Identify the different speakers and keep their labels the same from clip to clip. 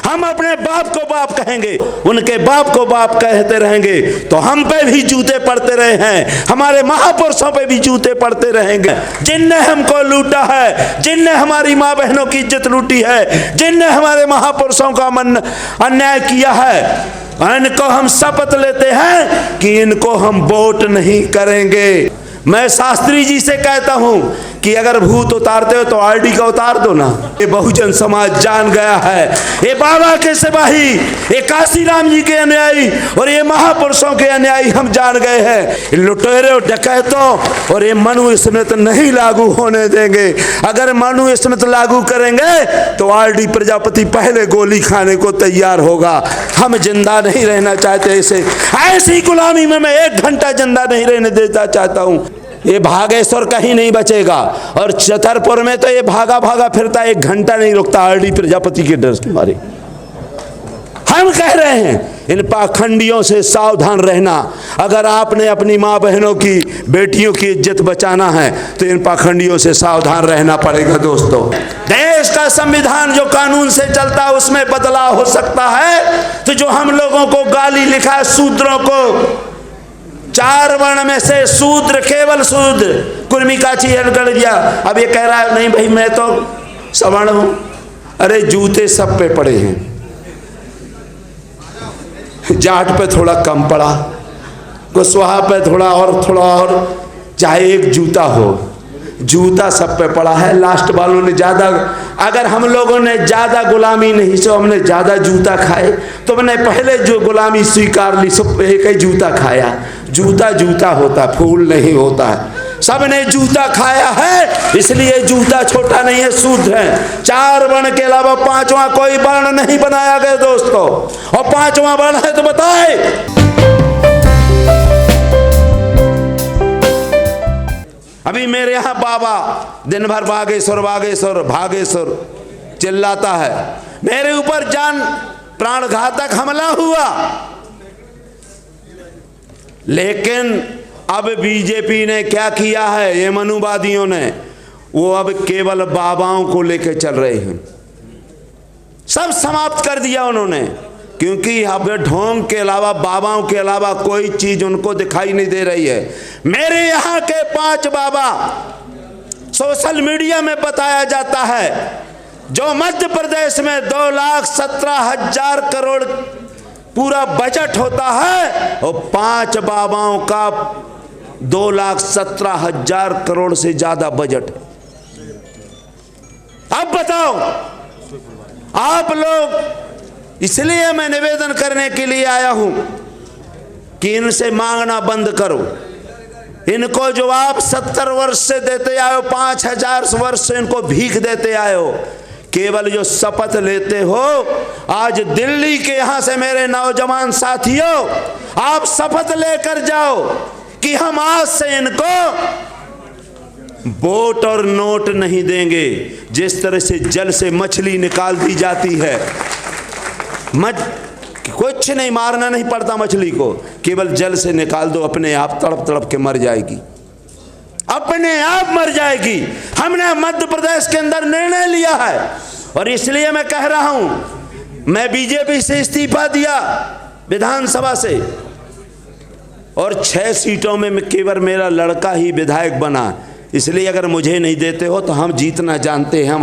Speaker 1: हम अपने बाप को बाप कहेंगे, उनके बाप को बाप कहते रहेंगे तो हम पे भी जूते पड़ते रहे हैं, हमारे महापुरुषों पे भी जूते पड़ते रहेंगे। जिनने हमको लूटा है, जिनने हमारी माँ बहनों की इज्जत लूटी है, जिनने हमारे महापुरुषों का अन्याय किया है, इनको हम शपथ लेते हैं कि इनको हम वोट नहीं करेंगे। मैं शास्त्री जी से कहता हूं कि अगर भूत उतारते हो तो आरडी का उतार दो ना। ये बहुजन समाज जान गया है, ये बाबा के सिपाही, ये काशीराम जी के अनुयायी और ये महापुरुषों के अनुयायी हम जान गए हैं। लुटेरों, डकैतों और ये मनु स्मृति नहीं लागू होने देंगे। अगर मनु स्मृति लागू करेंगे तो आरडी प्रजापति पहले गोली खाने को तैयार होगा। हम जिंदा नहीं रहना चाहते, ऐसी गुलामी में मैं 1 घंटा जिंदा नहीं रहने देता चाहता हूँ। ये भागेश्वर कहीं नहीं बचेगा और छतरपुर में तो ये भागा भागा फिरता, 1 घंटा नहीं रुकता आरडी प्रजापति के डर के मारे। हम कह रहे हैं इन पाखंडियों से सावधान रहना। अगर आपने अपनी माँ बहनों की, बेटियों की इज्जत बचाना है तो इन पाखंडियों से सावधान रहना पड़ेगा। दोस्तों, देश का संविधान जो कानून से चलता है उसमें बदलाव हो सकता है। तो जो हम लोगों को गाली लिखा है शूद्रों को, 4 वर्ण में से शूद्र, केवल शूद्र, कुर्मी काची गया, अब ये कह रहा है नहीं भाई मैं तो सवर्ण हूं। अरे जूते सब पे पड़े हैं, जाट पे थोड़ा कम पड़ा, कुशवाहा पे थोड़ा और, चाहे एक जूता हो, जूता सब पे पड़ा है। लास्ट वालों ने ज्यादा, अगर हम लोगों ने ज्यादा गुलामी नहीं सो हमने ज्यादा जूता खाए, तो मैंने पहले जो गुलामी स्वीकार ली सब एक ही जूता खाया। जूता जूता होता, फूल नहीं होता है। सबने जूता खाया है, इसलिए जूता छोटा नहीं है, शुद्ध है। 4 वर्ण के अलावा 5वां कोई वर्ण नहीं बनाया गया दोस्तों, और 5वां वर्ण है तो बताए। अभी मेरे यहाँ बाबा दिन भर बागेश्वर बागेश्वर भागेश्वर चिल्लाता है, मेरे ऊपर जान प्राण घातक हमला हुआ। लेकिन अब बीजेपी ने क्या किया है, ये मनुवादियों ने, वो अब केवल बाबाओं को लेकर चल रहे हैं। सब समाप्त कर दिया उन्होंने, क्योंकि अब ढोंग के अलावा, बाबाओं के अलावा कोई चीज उनको दिखाई नहीं दे रही है। मेरे यहाँ के 5 बाबा सोशल मीडिया में बताया जाता है, जो मध्य प्रदेश में 2,17,000 करोड़ पूरा बजट होता है, और 5 बाबाओं का 2,17,000 करोड़ से ज्यादा बजट है। अब बताओ आप लोग, इसलिए मैं निवेदन करने के लिए आया हूं कि इनसे मांगना बंद करो। इनको जो आप 70 वर्ष से देते आए हो, 5,000 वर्ष से इनको भीख देते आए हो, केवल जो शपथ लेते हो, आज दिल्ली के यहां से मेरे नौजवान साथियों, आप शपथ लेकर जाओ कि हम आज से इनको वोट और नोट नहीं देंगे। जिस तरह से जल से मछली निकाल दी जाती है, कुछ नहीं, मारना नहीं पड़ता मछली को, केवल जल से निकाल दो, अपने आप तड़प तड़प के मर जाएगी, अपने आप मर जाएगी। हमने मध्य प्रदेश के अंदर निर्णय लिया है, और इसलिए मैं कह रहा हूं, मैं बीजेपी से इस्तीफा दिया विधानसभा से, और 6 सीटों में केवल मेरा लड़का ही विधायक बना। इसलिए अगर मुझे नहीं देते हो तो हम जीतना जानते हैं,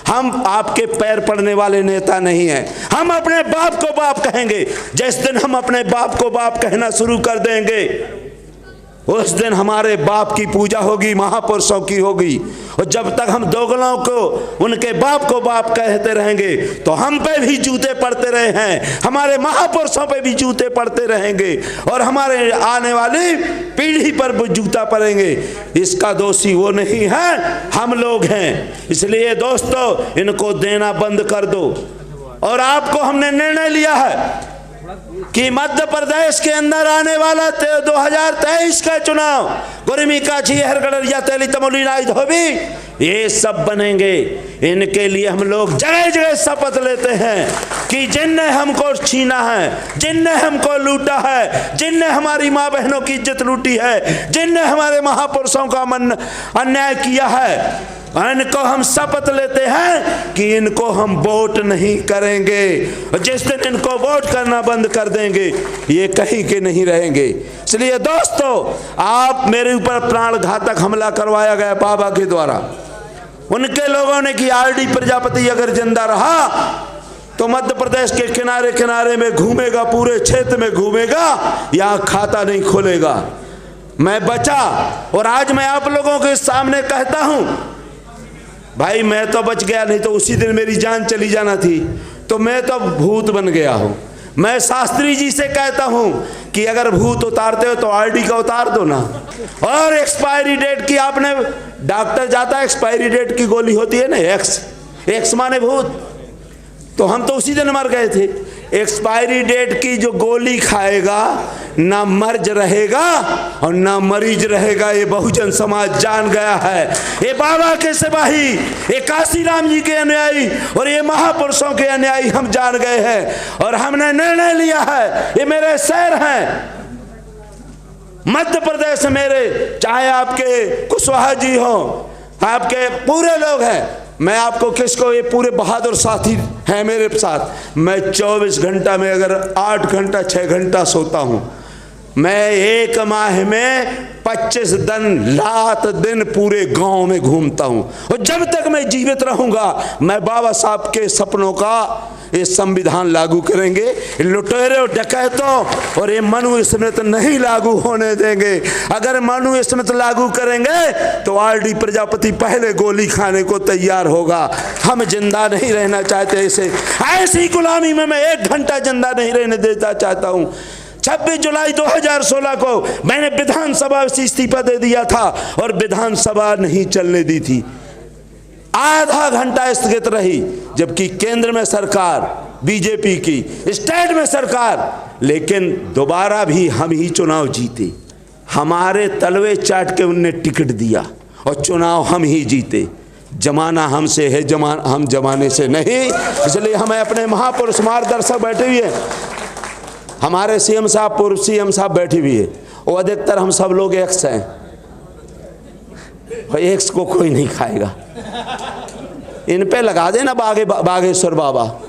Speaker 1: हम आपके पैर पड़ने वाले नेता नहीं हैं। हम अपने बाप को बाप कहेंगे। जिस दिन हम अपने बाप को बाप कहना शुरू कर देंगे, उस दिन हमारे बाप की पूजा होगी, महापुरुषों की होगी। और जब तक हम दोगलों को, उनके बाप को बाप कहते रहेंगे तो हम पे भी जूते पड़ते रहे हैं, हमारे महापुरुषों पे भी जूते पड़ते रहेंगे, और हमारे आने वाली पीढ़ी पर भी जूता पड़ेंगे। इसका दोषी वो नहीं है, हम लोग हैं। इसलिए दोस्तों, इनको देना बंद कर दो। और आपको हमने निर्णय लिया है कि मध्य प्रदेश के अंदर आने वाला 2023 का चुनाव, कुर्मी काछी हरगड़रिया तेली तमोली नाई धोबी, ये सब बनेंगे। इनके लिए हम लोग जगह जगह शपथ लेते हैं कि जिनने हमको छीना है, जिनने हमको लूटा है, जिनने हमारी माँ बहनों की इज्जत लूटी है, जिनने हमारे महापुरुषों का अन्याय किया है, इनको हम शपथ लेते हैं कि इनको हम वोट नहीं करेंगे, और जिस दिन इनको वोट करना बंद कर देंगे ये कहीं के नहीं रहेंगे। इसलिए दोस्तों, आप मेरे ऊपर प्राणघातक हमला करवाया गया बाबा के द्वारा। उनके लोगों ने कि आरडी प्रजापति अगर जिंदा रहा तो मध्य प्रदेश के किनारे किनारे में घूमेगा, पूरे क्षेत्र में घूमेगा, यहाँ खाता नहीं खोलेगा। मैं बचा, और आज मैं आप लोगों के सामने कहता हूं, भाई मैं तो बच गया, नहीं तो उसी दिन मेरी जान चली जाना थी। तो मैं तो भूत बन गया हूं। मैं शास्त्री जी से कहता हूं कि अगर भूत उतारते हो तो आरडी का उतार दो ना। और एक्सपायरी डेट की, आपने डॉक्टर जाता है, एक्सपायरी डेट की गोली होती है ना, एक्स माने भूत, तो हम तो उसी दिन मर गए थे। एक्सपायरी डेट की जो गोली खाएगा ना मर्ज रहेगा और ना मरीज रहेगा, ये बहुजन समाज जान गया है। ये बाबा के सिपाही, ये काशीराम जी के अनुयायी और ये महापुरुषों के अनुयायी हम जान गए हैं, और हमने निर्णय लिया है। ये मेरे शहर हैं मध्य प्रदेश मेरे, चाहे आपके कुशवाहा जी हो, आपके पूरे लोग हैं। मैं आपको किसको, ये पूरे बहादुर साथी हैं मेरे साथ। मैं 24 घंटा में अगर 8 घंटा 6 घंटा सोता हूँ। मैं 1 माह में 25 दिन रात दिन पूरे गांव में घूमता हूँ, और जब तक मैं जीवित रहूंगा मैं बाबा साहब के सपनों का ये संविधान लागू करेंगे। लुटेरे और डकैतों और ये मनुस्मृति नहीं लागू होने देंगे। अगर मनुस्मृति लागू करेंगे तो आरडी प्रजापति पहले गोली खाने को तैयार होगा। हम जिंदा नहीं रहना चाहते। ऐसी गुलामी में मैं 1 घंटा जिंदा नहीं रहने देता चाहता हूँ। 26 जुलाई 2016 को मैंने विधानसभा से इस्तीफा दे दिया था और विधानसभा नहीं चलने दी थी। आधा घंटा स्थगित रही, जबकि केंद्र में सरकार बीजेपी की, स्टेट में सरकार, लेकिन दोबारा भी हम ही चुनाव जीते। हमारे तलवे चाट के उनने टिकट दिया और चुनाव हम ही जीते। जमाना हमसे है, हम जमाने से नहीं। इसलिए हमें अपने महापुरुष मार्गदर्शक बैठे हुए हैं, हमारे सीएम साहब, पूर्व सीएम साहब बैठे हुए हैं, और अधिकतर हम सब लोग एक्स हैं, और एक्स को कोई नहीं खाएगा। इन पे लगा देना बागेश्वर बाबा,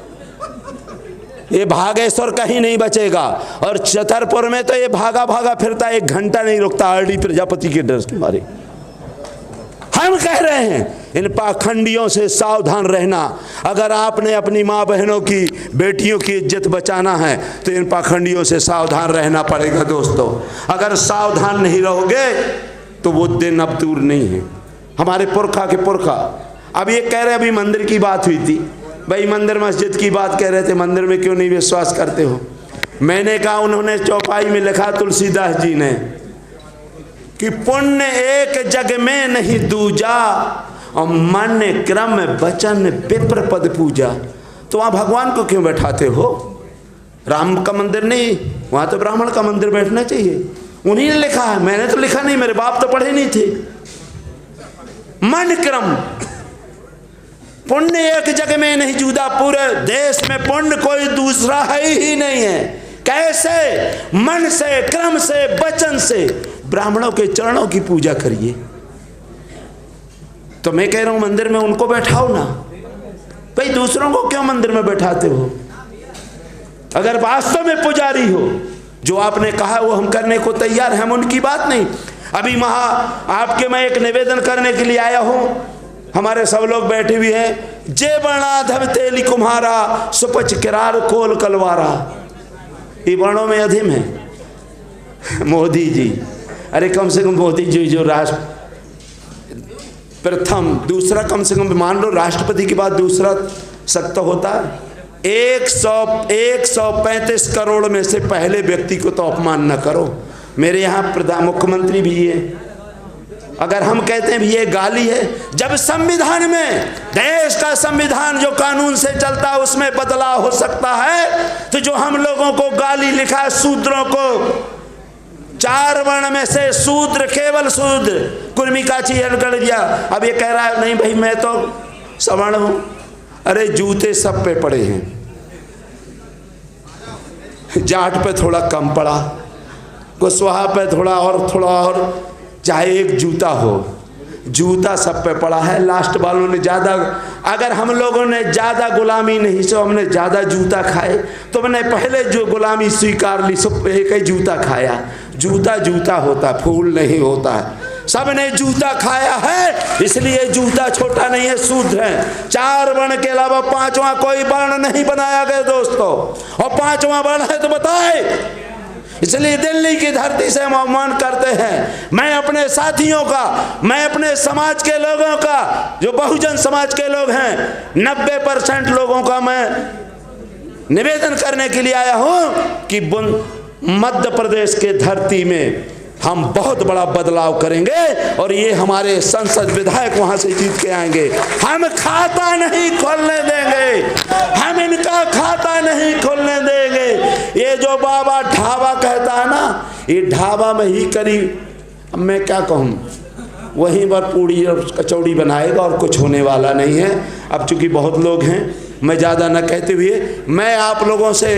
Speaker 1: ये भागेश्वर कहीं नहीं बचेगा। और छतरपुर में तो ये भागा भागा फिरता, 1 घंटा नहीं रुकता आरडी प्रजापति के डर के मारे। हम कह रहे हैं इन पाखंडियों से सावधान रहना। अगर आपने अपनी माँ बहनों की, बेटियों की इज्जत बचाना है तो इन पाखंडियों से सावधान रहना पड़ेगा दोस्तों। अगर सावधान नहीं रहोगे तो वो दिन अब दूर नहीं है। हमारे पुरखा के पुरखा, अब ये कह रहे, अभी मंदिर की बात हुई थी, भाई मंदिर मस्जिद की बात कह रहे थे, मंदिर में क्यों नहीं विश्वास करते हो। मैंने कहा, उन्होंने चौपाई में लिखा तुलसीदास जी ने कि पुण्य एक जग में नहीं दूजा, और मन क्रम वचन विप्र पद पूजा। तो वहाँ भगवान को क्यों बैठाते हो? राम का मंदिर नहीं, वहाँ तो ब्राह्मण का मंदिर बैठना चाहिए। उन्हीं ने लिखा है, मैंने तो लिखा नहीं, मेरे बाप तो पढ़े नहीं थे। मन क्रम, पुण्य एक जग में नहीं जुदा, पूरे देश में पुण्य कोई दूसरा है ही नहीं है। कैसे? मन से, क्रम से, वचन से ब्राह्मणों के चरणों की पूजा करिए। तो मैं कह रहा हूं मंदिर में उनको बैठाओ ना, भाई दूसरों को क्यों मंदिर में बैठाते हो? अगर वास्तव में पुजारी हो, जो आपने कहा वो हम करने को तैयार हैं, हम उनकी बात नहीं। अभी आपके मैं एक निवेदन करने के लिए आया हूं, हमारे सब लोग बैठे हुए हैं। जे वर्णाधव तेली कुम्हारा, सुपच किरार कोल कलवारा, ये वर्णों में अधीम है। मोदी जी, अरे कम से कम मोदी जी जो राष्ट्र प्रथम, दूसरा कम से कम मान लो राष्ट्रपति के बाद दूसरा सख्त होता है। 135 करोड़ में से पहले व्यक्ति को तो अपमान न करो। मेरे यहाँ मुख्यमंत्री भी है। अगर हम कहते हैं भी ये गाली है, जब संविधान में, देश का संविधान जो कानून से चलता है उसमें बदलाव हो सकता है, तो जो हम लोगों को गाली लिखा है शूद्रों को, 4 वर्ण में से शूद्र, केवल शूद्र, कुर्मी काची गया। अब ये कह रहा है नहीं भाई मैं तो सवर्ण हूं। अरे जूते सब पे पड़े हैं, जाट पे थोड़ा कम पड़ा, कुशवाहा पे थोड़ा और, चाहे एक जूता हो। जूता सब पे पड़ा है। लास्ट वालों ने ज़्यादा, अगर हम लोगों ने ज़्यादा गुलामी नहीं सो हमने ज़्यादा जूता खाए, तो मैंने पहले जो गुलामी स्वीकार ली सब एक ही जूता खाया। जूता जूता होता, फूल नहीं होता है। सबने जूता खाया है, इसलिए जूता छोटा नहीं है, शुद्ध है। 4 वर्ण के अलावा 5वां कोई वर्ण नहीं बनाया गया दोस्तों, और 5वां वर्ण है तो बताए। इसलिए दिल्ली की धरती से हम अवमान करते हैं। मैं अपने साथियों का, मैं अपने समाज के लोगों का, जो बहुजन समाज के लोग हैं, 90% लोगों का मैं निवेदन करने के लिए आया हूं कि मध्य प्रदेश के धरती में हम बहुत बड़ा बदलाव करेंगे, और ये हमारे संसद विधायक वहां से जीत के आएंगे। हम खाता नहीं खोलने देंगे, हम इनका खाता नहीं खोलने देंगे। ये जो बाबा ढाबा कहता है ना, ये ढाबा में ही करीब, मैं क्या कहूँ, वहीं पर पूड़ी और कचौड़ी बनाएगा और कुछ होने वाला नहीं है। अब चूंकि बहुत लोग हैं, मैं ज़्यादा न कहते हुए मैं आप लोगों से,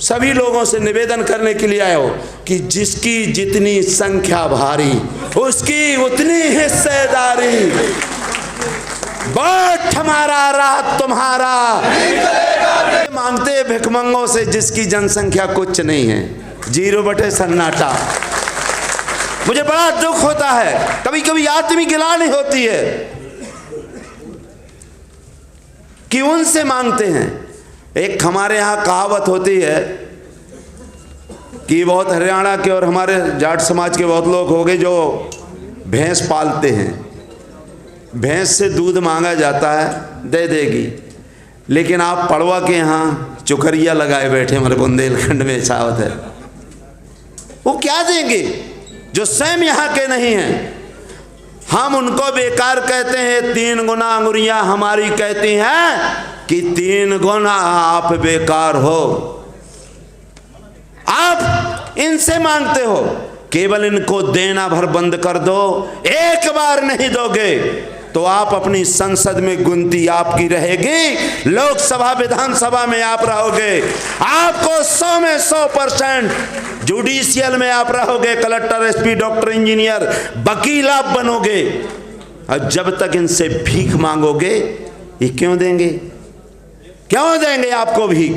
Speaker 1: सभी लोगों से निवेदन करने के लिए आया हो कि जिसकी जितनी संख्या भारी उसकी उतनी हिस्सेदारी। वोट हमारा, राहत तुम्हारा। मांगते भिखमंगों से जिसकी जनसंख्या कुछ नहीं है, 0 बटे सन्नाटा। मुझे बड़ा दुख होता है, कभी कभी आत्मी गिलानी होती है कि उनसे मांगते हैं। एक हमारे यहाँ कहावत होती है कि बहुत हरियाणा के और हमारे जाट समाज के बहुत लोग हो गए जो भैंस पालते हैं। भैंस से दूध मांगा जाता है, दे देगी, लेकिन आप पड़वा के यहाँ चुकरिया लगाए बैठे, हमारे बुंदेलखंड में सावत है, वो क्या देंगे जो स्वयं यहाँ के नहीं हैं। हम उनको बेकार कहते हैं, 3 गुना अंगुरियां हमारी कहती हैं कि 3 गुना आप बेकार हो। आप इनसे मांगते हो, केवल इनको देना भर बंद कर दो। एक बार नहीं दोगे तो आप अपनी संसद में गिनती आपकी रहेगी, लोकसभा विधानसभा में आप रहोगे। आपको 100 में 100%, जुडिशियल में आप रहोगे, कलेक्टर, एसपी, डॉक्टर, इंजीनियर, वकील आप बनोगे। और जब तक इनसे भीख मांगोगे, ये क्यों देंगे? क्यों देंगे आपको भीख?